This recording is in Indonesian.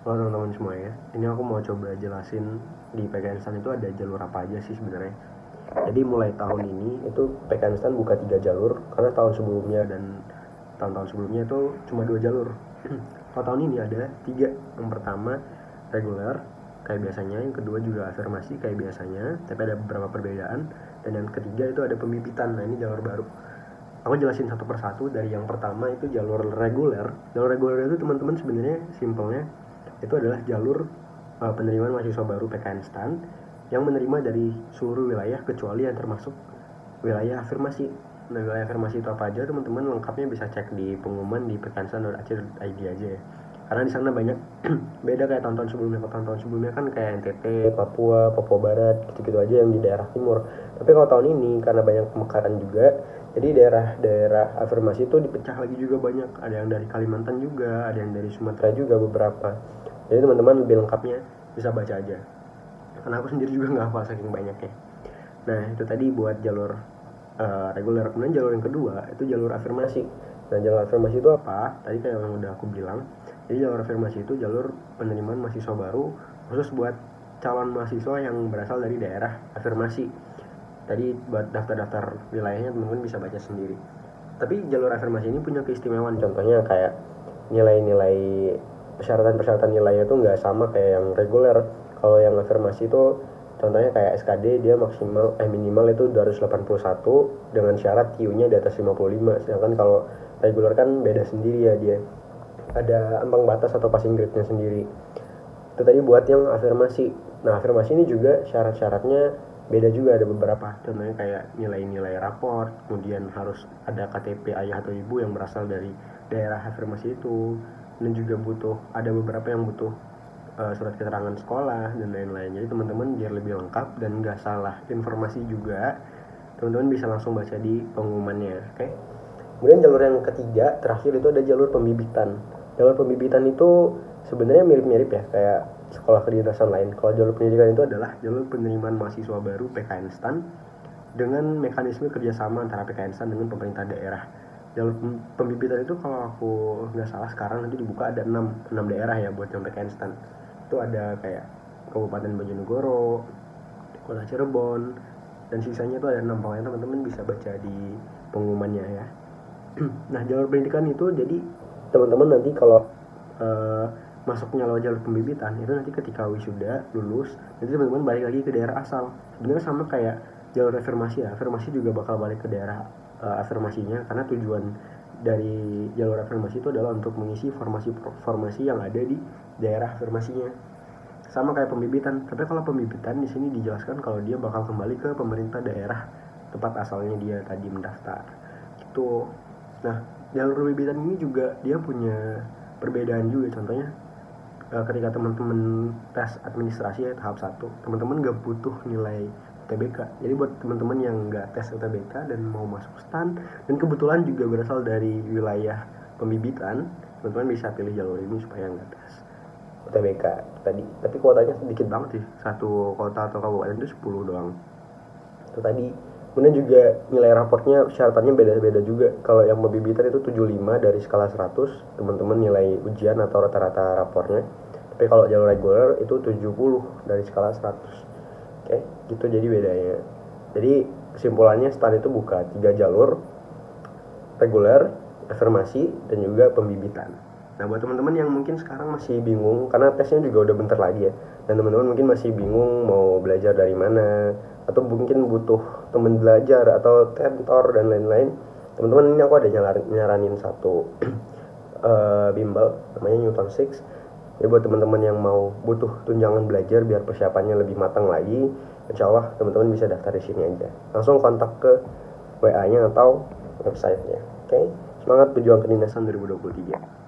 Halo teman-teman semua ya. Ini aku mau coba jelasin di PKN Stan itu ada jalur apa aja sih sebenarnya. Jadi mulai tahun ini itu PKN Stan buka 3 jalur karena tahun sebelumnya dan tahun-tahun sebelumnya itu cuma 2 jalur. Kalau tahun ini ada 3. Yang pertama reguler kayak biasanya, yang kedua juga afirmasi kayak biasanya, tapi ada beberapa perbedaan, dan yang ketiga itu ada pembibitan. Nah, ini jalur baru. Aku jelasin satu persatu. Dari yang pertama itu jalur reguler. Jalur reguler itu teman-teman sebenarnya simpelnya itu adalah jalur penerimaan mahasiswa baru PKN STAN yang menerima dari seluruh wilayah kecuali yang termasuk wilayah afirmasi. Nah, wilayah afirmasi itu apa aja teman-teman lengkapnya bisa cek di pengumuman di pekanstan.ac.id aja ya. Karena di sana banyak beda kayak tahun-tahun sebelumnya. Kalau tahun-tahun sebelumnya kan kayak NTT, Papua, Papua Barat, gitu-gitu aja yang di daerah timur. Tapi kalau tahun ini karena banyak pemekaran juga, jadi daerah-daerah afirmasi itu dipecah lagi juga banyak. Ada yang dari Kalimantan juga, ada yang dari Sumatera juga beberapa. Jadi teman-teman lebih lengkapnya bisa baca aja. Karena aku sendiri juga nggak hafal saking banyaknya. Nah, itu tadi buat jalur reguler. Kemudian jalur yang kedua itu jalur afirmasi. Nah, jalur afirmasi itu apa? Tadi kayak yang udah aku bilang. Jadi jalur afirmasi itu jalur penerimaan mahasiswa baru khusus buat calon mahasiswa yang berasal dari daerah afirmasi. Tadi buat daftar-daftar wilayahnya teman-teman bisa baca sendiri. Tapi jalur afirmasi ini punya keistimewaan. Contohnya kayak nilai-nilai persyaratan nilainya tuh nggak sama kayak yang reguler. Kalau yang afirmasi itu contohnya kayak SKD dia minimal itu 281 dengan syarat Q-nya di atas 55. Sedangkan kalau reguler kan beda sendiri ya, dia ada ambang batas atau passing grade-nya sendiri. Itu tadi buat yang afirmasi. Nah, afirmasi ini juga syarat-syaratnya beda juga, ada beberapa. Contohnya kayak nilai-nilai raport, kemudian harus ada KTP ayah atau ibu yang berasal dari daerah afirmasi itu, dan juga ada beberapa yang butuh surat keterangan sekolah dan lain-lain. Jadi teman-teman biar lebih lengkap dan nggak salah informasi juga, teman-teman bisa langsung baca di pengumumannya. Oke. Kemudian jalur yang ketiga terakhir itu ada jalur pembibitan. Jalur pembibitan itu sebenarnya mirip-mirip ya kayak sekolah kedinasan lain. Kalau jalur pendidikan itu adalah jalur penerimaan mahasiswa baru PKN STAN dengan mekanisme kerjasama antara PKN STAN dengan pemerintah daerah. Jalur pembibitan itu kalau aku nggak salah sekarang nanti dibuka ada 6 daerah ya buat yang PKN STAN. Itu ada kayak Kabupaten Bojonegoro, Kota Cirebon, dan sisanya itu ada 6. Pokoknya teman-teman bisa baca di pengumumannya ya. Nah, jalur pendidikan itu jadi teman-teman nanti kalau masuknya lewat jalur pembibitan itu nanti ketika wisuda lulus nanti teman-teman balik lagi ke daerah asal. Sebenarnya sama kayak jalur afirmasi ya. Afirmasi juga bakal balik ke daerah afirmasinya, karena tujuan dari jalur afirmasi itu adalah untuk mengisi formasi yang ada di daerah afirmasinya. Sama kayak pembibitan, tapi kalau pembibitan di sini dijelaskan kalau dia bakal kembali ke pemerintah daerah tempat asalnya dia tadi mendaftar. Gitu. Nah, jalur pembibitan ini juga dia punya perbedaan juga. Contohnya ketika teman-teman tes administrasi ya, tahap 1, teman-teman gak butuh nilai UTBK. Jadi buat teman-teman yang gak tes UTBK dan mau masuk STAN dan kebetulan juga berasal dari wilayah pembibitan, teman-teman bisa pilih jalur ini supaya gak tes UTBK tadi. Tapi kuotanya sedikit banget sih, satu kota atau kabupaten itu 10 doang. Itu tadi. Kemudian juga nilai raportnya syaratannya beda-beda juga. Kalau yang pembibitan itu 75 dari skala 100 teman-teman nilai ujian atau rata-rata rapornya. Tapi kalau jalur reguler itu 70 dari skala 100. Oke, gitu jadi bedanya. Jadi kesimpulannya STAN itu buka 3 jalur, reguler, afirmasi, dan juga pembibitan. Nah, buat teman-teman yang mungkin sekarang masih bingung karena tesnya juga udah bentar lagi ya, dan teman-teman mungkin masih bingung mau belajar dari mana atau mungkin butuh teman belajar atau tentor dan lain-lain, teman-teman ini aku ada nyaranin satu bimbel namanya Newton 6. Jadi buat teman-teman yang mau butuh tunjangan belajar biar persiapannya lebih matang lagi, insya Allah teman-teman bisa daftar di sini aja. Langsung kontak ke WA-nya atau website-nya. Oke, semangat pejuang kedinasan 2023.